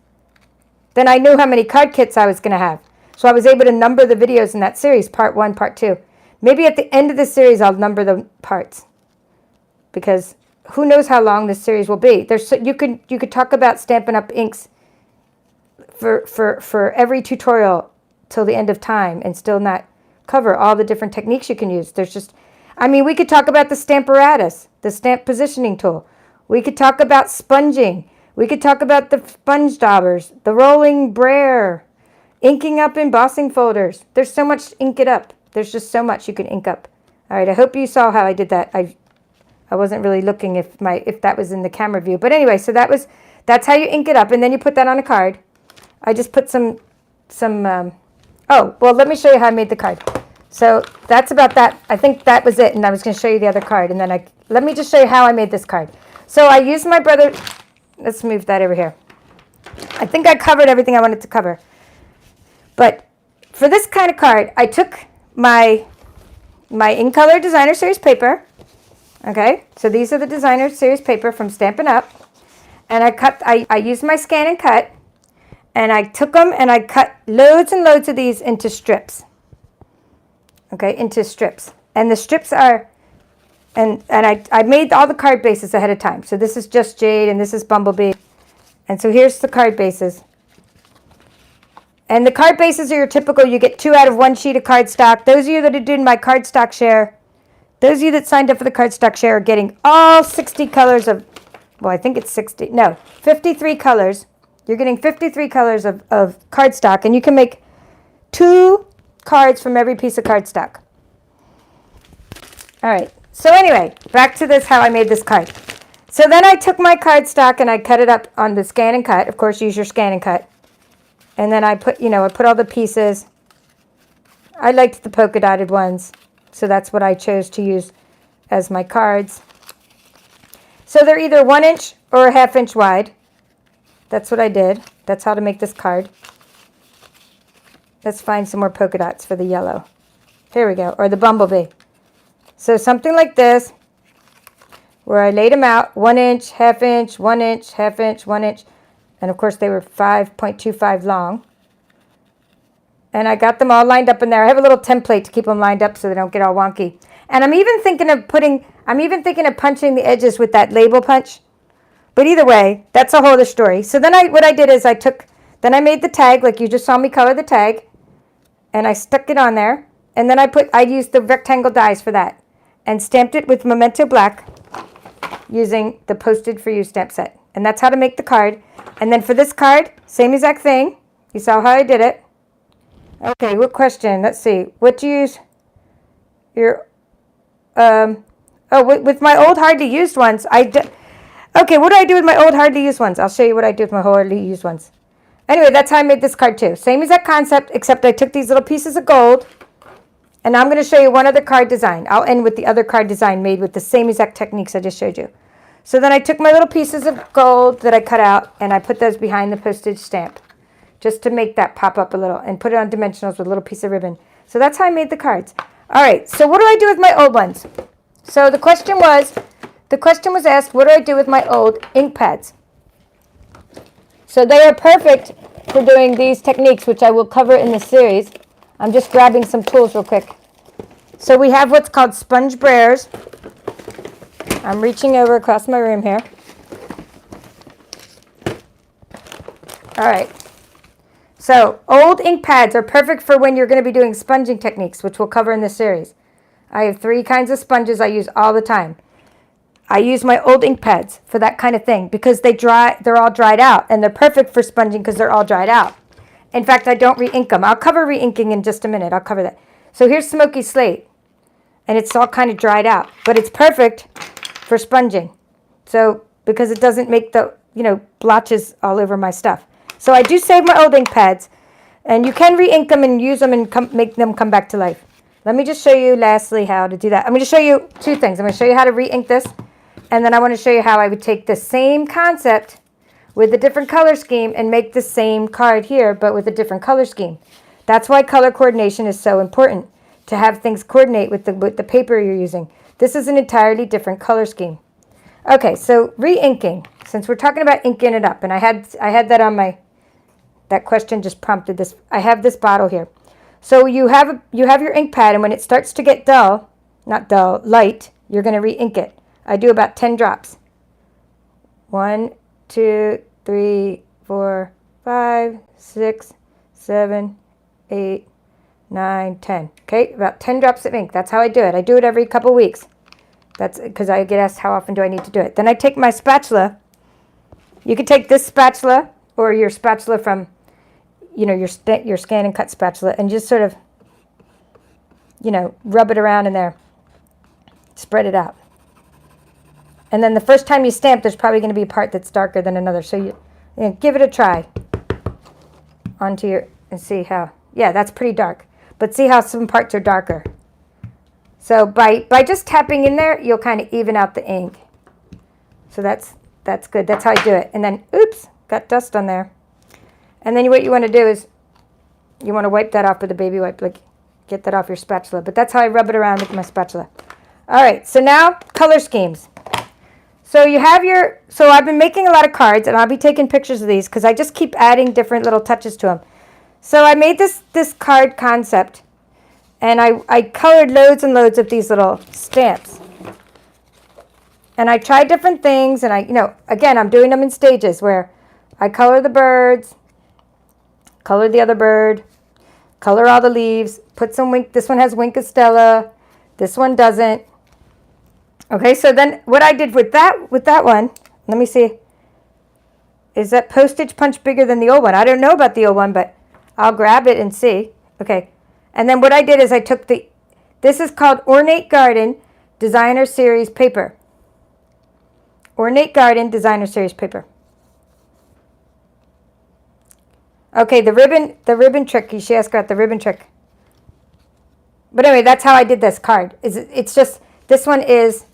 then I knew how many card kits I was going to have. So I was able to number the videos in that series, part 1, part 2. Maybe at the end of the series, I'll number the parts. Because who knows how long this series will be. You could talk about Stampin' Up! Inks for every tutorial till the end of time and still not cover all the different techniques you can use. We could talk about the Stamparatus, the stamp positioning tool. We could talk about sponging. We could talk about the sponge daubers, the rolling brayer, inking up embossing folders. There's so much ink it up. There's just so much you can ink up. All right, I hope you saw how I did that. I wasn't really looking if that was in the camera view. But anyway, so that's how you ink it up, and then you put that on a card. I just put some oh, well, let me show you how I made the card. So that's about that. I think that was it, and I was going to show you the other card, and then let me just show you how I made this card. So I used my brother. Let's move that over here. I think I covered everything I wanted to cover. But for this kind of card, I took my In Color Designer Series paper. Okay, so these are the Designer Series paper from Stampin' Up. And I used my scan and cut. And I took them and I cut loads and loads of these into strips. Okay, into strips. And the strips are, and I made all the card bases ahead of time. So this is Just Jade and this is Bumblebee. And so here's the card bases. And the card bases are your typical, you get 2 out of 1 sheet of cardstock. Those of you that are doing my cardstock share, those of you that signed up for the cardstock share are getting all 60 colors of, well, I think it's 60, no, 53 colors. You're getting 53 colors of cardstock, and you can make 2 cards from every piece of cardstock. All right, so anyway, back to this, how I made this card. So then I took my cardstock and I cut it up on the scan and cut. Of course, use your scan and cut. And then I put, I put all the pieces. I liked the polka dotted ones, so that's what I chose to use as my cards. So they're either 1 inch or a 1/2 inch wide. That's what I did. That's how to make this card. Let's find some more polka dots for the yellow. Here we go, or the bumblebee. So something like this, where I laid them out, 1 inch, 1/2 inch, 1 inch, 1/2 inch, 1 inch. And of course they were 5.25 long. And I got them all lined up in there. I have a little template to keep them lined up so they don't get all wonky. And I'm even thinking of punching the edges with that label punch. But either way, that's a whole other story. So then what I did is I made the tag, like you just saw me color the tag, and I stuck it on there. And then I used the rectangle dies for that and stamped it with Memento Black using the Posted For You stamp set. And that's how to make the card. And then for this card, same exact thing. You saw how I did it. Okay, what question? Let's see. What do you use? With my old hardly used ones, okay, what do I do with my old hardly used ones? I'll show you what I do with my hardly used ones. Anyway, that's how I made this card too. Same exact concept, except I took these little pieces of gold, and I'm going to show you one other card design. I'll end with the other card design made with the same exact techniques I just showed you. So then I took my little pieces of gold that I cut out, and I put those behind the postage stamp, just to make that pop up a little, and put it on dimensionals with a little piece of ribbon. So that's how I made the cards. All right, so what do I do with my old ones? So the question was asked, what do I do with my old ink pads? So they are perfect for doing these techniques, which I will cover in this series. I'm just grabbing some tools real quick. So we have what's called sponge brayers. I'm reaching over across my room here. All right. So old ink pads are perfect for when you're going to be doing sponging techniques, which we'll cover in this series. I have 3 kinds of sponges I use all the time. I use my old ink pads for that kind of thing because they're all dried out, and they're perfect for sponging because they're all dried out. In fact, I don't re-ink them. I'll cover re-inking in just a minute. I'll cover that. So here's Smoky Slate, and it's all kind of dried out, but it's perfect for sponging. So because it doesn't make the, blotches all over my stuff. So I do save my old ink pads, and you can re-ink them and use them and make them come back to life. Let me just show you lastly how to do that. I'm going to show you 2 things. I'm going to show you how to re-ink this, and then I want to show you how I would take the same concept with a different color scheme and make the same card here, but with a different color scheme. That's why color coordination is so important, to have things coordinate with the paper you're using. This is an entirely different color scheme. Okay, so re-inking. Since we're talking about inking it up, and I had that on my, that question just prompted this. I have this bottle here. So you have your ink pad, and when it starts to get dull, not dull, light, you're going to re-ink it. I do about 10 drops. 1, 2, 3, 4, 5, 6, 7, 8, 9, 10. Okay, about 10 drops of ink. That's how I do it. I do it every couple weeks. That's because I get asked how often do I need to do it. Then I take my spatula You could take this spatula or your spatula from, you know, your scan and cut spatula and just sort of, you know, rub it around in there. Spread it out. And then the first time you stamp, there's probably going to be a part that's darker than another. So you know, give it a try onto your, and see how, yeah, that's pretty dark. But see how some parts are darker. So by just tapping in there, you'll kind of even out the ink. So that's good. That's how I do it. And then, oops, got dust on there. And then what you want to do is you want to wipe that off with a baby wipe, like get that off your spatula. But that's how I rub it around with my spatula. All right, so now color schemes. So you have your, so I've been making a lot of cards, and I'll be taking pictures of these because I just keep adding different little touches to them. So I made this card concept, and I colored loads and loads of these little stamps. And I tried different things, and you know, again, I'm doing them in stages where I color the birds, color the other bird, color all the leaves, put some wink, this one has Wink of Stella, this one doesn't. Okay, so then what I did with that one, let me see, is that postage punch bigger than the old one? I don't know about the old one, but I'll grab it and see. Okay, and then what I did is I took this is called Ornate Garden Designer Series paper. Ornate Garden Designer Series paper. Okay, the ribbon trick, she asked about the ribbon trick. But anyway, that's how I did this card. It's just, this one is,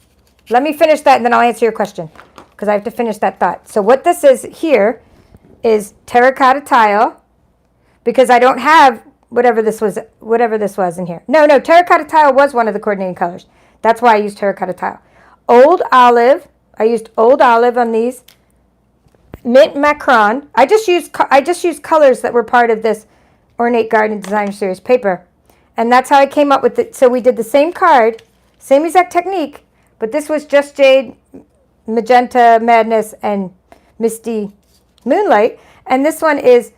let me finish that and then I'll answer your question because I have to finish that thought. So what this is here is terracotta tile, because I don't have whatever this was in here. No, terracotta tile was one of the coordinating colors. That's why I used terracotta tile. Old olive, I used old olive on these. Mint Macron. I just used colors that were part of this Ornate Garden Designer Series paper. And that's how I came up with it. So we did the same card, same exact technique, but this was Just Jade, Magenta Madness, and Misty Moonlight. And this one is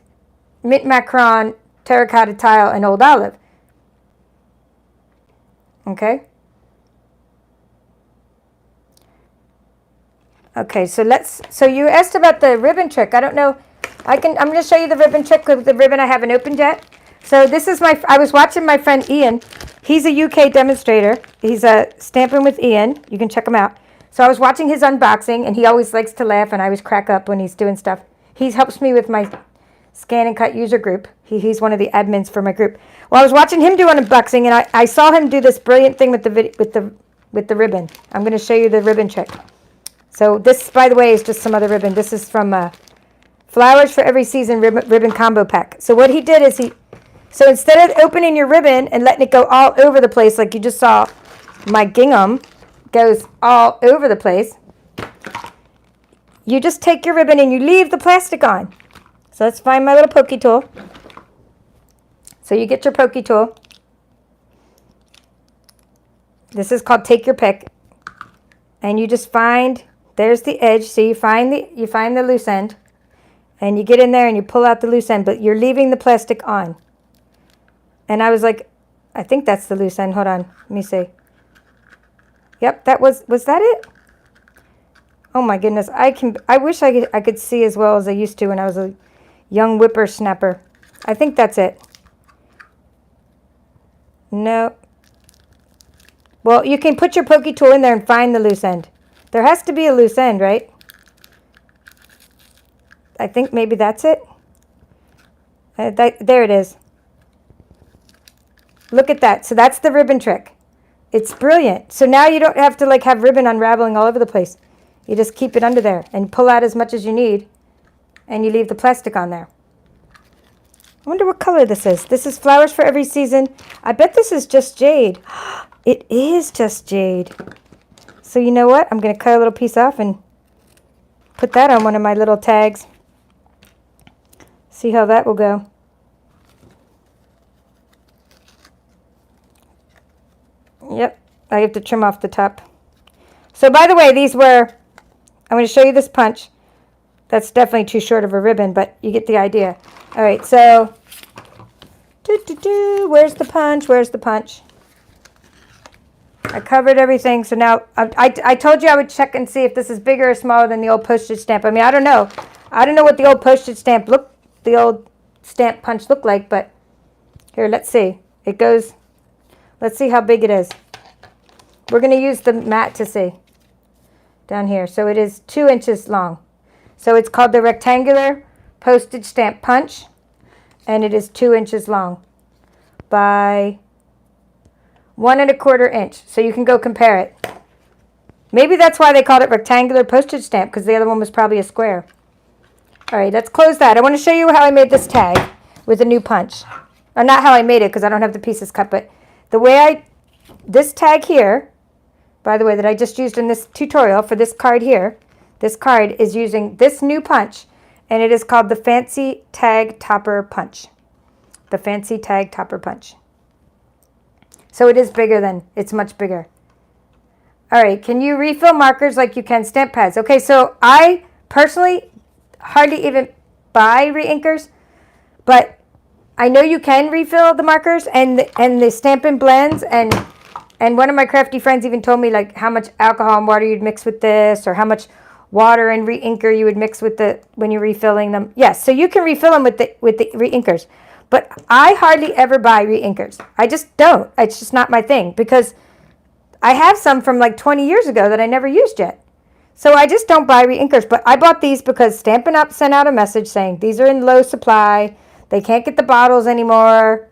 Mint Macron, Terracotta Tile, and Old Olive. Okay? Okay, so you asked about the ribbon trick. I don't know. I'm going to show you the ribbon trick with the ribbon I haven't opened yet. So this is I was watching my friend Ian. He's a UK demonstrator. He's a Stampin' with Ian. You can check him out. So I was watching his unboxing, and he always likes to laugh, and I always crack up when he's doing stuff. He helps me with my scan and cut user group. He's one of the admins for my group. Well, I was watching him do an unboxing, and I saw him do this brilliant thing with the ribbon. I'm going to show you the ribbon trick. So this, by the way, is just some other ribbon. This is from Flowers for Every Season ribbon combo pack. So what he did is so instead of opening your ribbon and letting it go all over the place, like you just saw my gingham goes all over the place, you just take your ribbon and you leave the plastic on. So let's find my little pokey tool. So you get your pokey tool. This is called Take Your Pick. And you just find, there's the edge. So you find the loose end. And you get in there and you pull out the loose end, but you're leaving the plastic on. And I was like, I think that's the loose end. Hold on. Let me see. Yep, was that it? Oh my goodness. I wish I could see as well as I used to when I was a young whippersnapper. I think that's it. No. Well, you can put your pokey tool in there and find the loose end. There has to be a loose end, right? I think maybe that's it. There it is. Look at that. So that's the ribbon trick. It's brilliant. So now you don't have to have ribbon unraveling all over the place. You just keep it under there and pull out as much as you need, and you leave the plastic on there. I wonder what color this is. This is Flowers for Every Season. I bet this is Just Jade. It is Just Jade. So you know what? I'm going to cut a little piece off and put that on one of my little tags. See how that will go. Yep, I have to trim off the top. So by the way, I'm going to show you this punch. That's definitely too short of a ribbon, but you get the idea. All right, so, where's the punch? Where's the punch? I covered everything. So now I told you I would check and see if this is bigger or smaller than the old postage stamp. I mean, I don't know. I don't know what the old postage stamp the old stamp punch looked like, but here, let's see. It goes, let's see how big it is. We're going to use the mat to see down here. So it is 2 inches long. So it's called the rectangular postage stamp punch, and it is 2 inches long by 1 1/4 inch. So you can go compare it. Maybe that's why they called it rectangular postage stamp, because the other one was probably a square. All right, let's close that. I want to show you how I made this tag with a new punch. Or not how I made it, because I don't have the pieces cut, but the way this tag here, by the way, that I just used in this tutorial for this card here, this card is using this new punch, and it is called the Fancy Tag Topper Punch. The Fancy Tag Topper Punch. So it is bigger than, it's much bigger. All right, can you refill markers like you can stamp pads? Okay, so I personally hardly even buy re-inkers, but I know you can refill the markers and the Stampin Blends, and one of my crafty friends even told me like how much alcohol and water you'd mix with this, or how much water and re-inker you would mix with when you're refilling them. Yes, so you can refill them with the re-inkers. But I hardly ever buy re-inkers. I just don't. It's just not my thing, because I have some from like 20 years ago that I never used yet. So I just don't buy re-inkers. But I bought these because Stampin' Up! Sent out a message saying these are in low supply. They can't get the bottles anymore.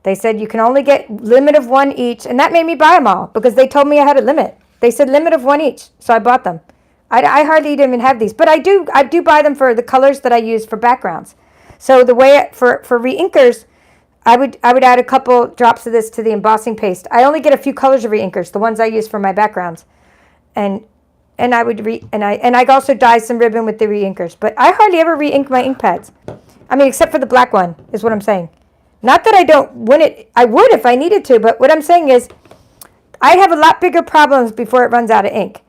They said you can only get limit of 1 each. And that made me buy them all, because they told me I had a limit. They said limit of 1 each. So I bought them. I hardly even have these. But I do buy them for the colors that I use for backgrounds. So the way for re-inkers, I would add a couple drops of this to the embossing paste. I only get a few colors of re-inkers, the ones I use for my backgrounds, and I also dye some ribbon with the re-inkers. But I hardly ever re-ink my ink pads. I mean, except for the black one, is what I'm saying. Not that I don't want it. I would if I needed to, but what I'm saying is, I have a lot bigger problems before it runs out of ink.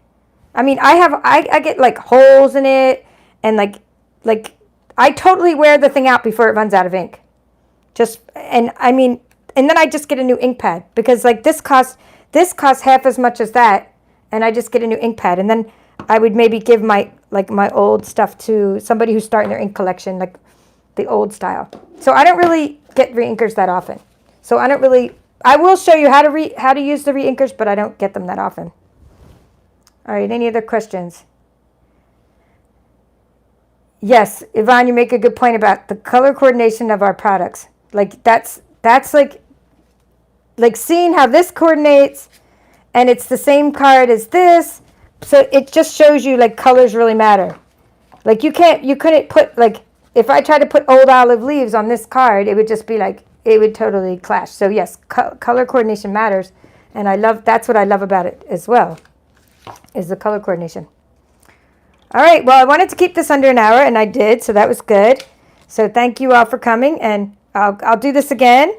I mean, I get like holes in it, and like I totally wear the thing out before it runs out of ink. And then I just get a new ink pad, because like this costs half as much as that, and I just get a new ink pad. And then I would maybe give my old stuff to somebody who's starting their ink collection, like the old style. So I don't really get re-inkers that often. So I will show you how to use the re-inkers, but I don't get them that often. All right, any other questions? Yes, Yvonne, you make a good point about the color coordination of our products. Like that's like seeing how this coordinates, and it's the same card as this. So it just shows you like colors really matter. Like you couldn't put, like, if I tried to put old olive leaves on this card, it would just be like, it would totally clash. So yes, color coordination matters, and that's what I love about it as well, is the color coordination. All right, well, I wanted to keep this under an hour, and I did, so that was good. So thank you all for coming, and I'll do this again.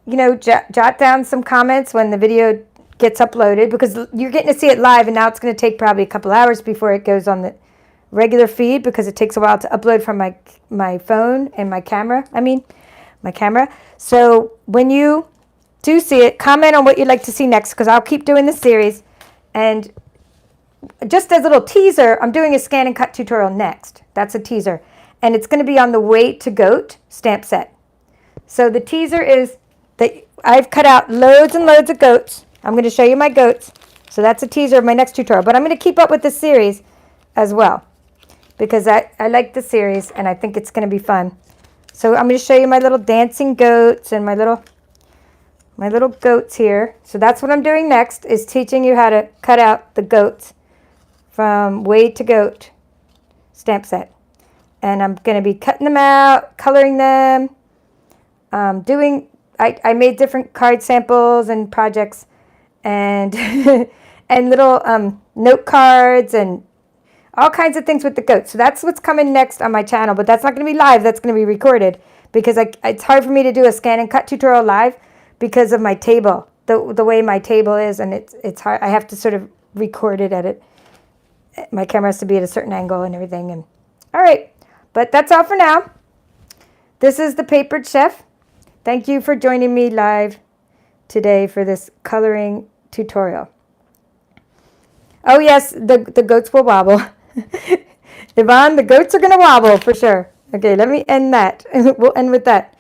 You know, jot down some comments when the video gets uploaded, because you're getting to see it live, and now it's going to take probably a couple hours before it goes on the regular feed, because it takes a while to upload from my phone and my camera. So when you do see it, comment on what you'd like to see next, because I'll keep doing this series. And just as a little teaser, I'm doing a scan and cut tutorial next. That's a teaser. And it's going to be on the Weight to Goat stamp set. So the teaser is that I've cut out loads and loads of goats. I'm going to show you my goats. So that's a teaser of my next tutorial. But I'm going to keep up with this series as well, because I like the series, and I think it's going to be fun. So I'm going to show you my little dancing goats and my little goats here. So that's what I'm doing next, is teaching you how to cut out the goats from Weight to Goat stamp set. And I'm going to be cutting them out, coloring them, I made different card samples and projects, and and little note cards and all kinds of things with the goats. So that's what's coming next on my channel, but that's not going to be live. That's going to be recorded, because it's hard for me to do a scan and cut tutorial live because of my table, the way my table is, and it's hard. I have to sort of record it at it. My camera has to be at a certain angle and everything. And all right, but that's all for now. This is the Papered Chef. Thank you for joining me live today for this coloring tutorial. Oh yes, the goats will wobble. Yvonne, the goats are going to wobble for sure. Okay, let me end that. We'll end with that.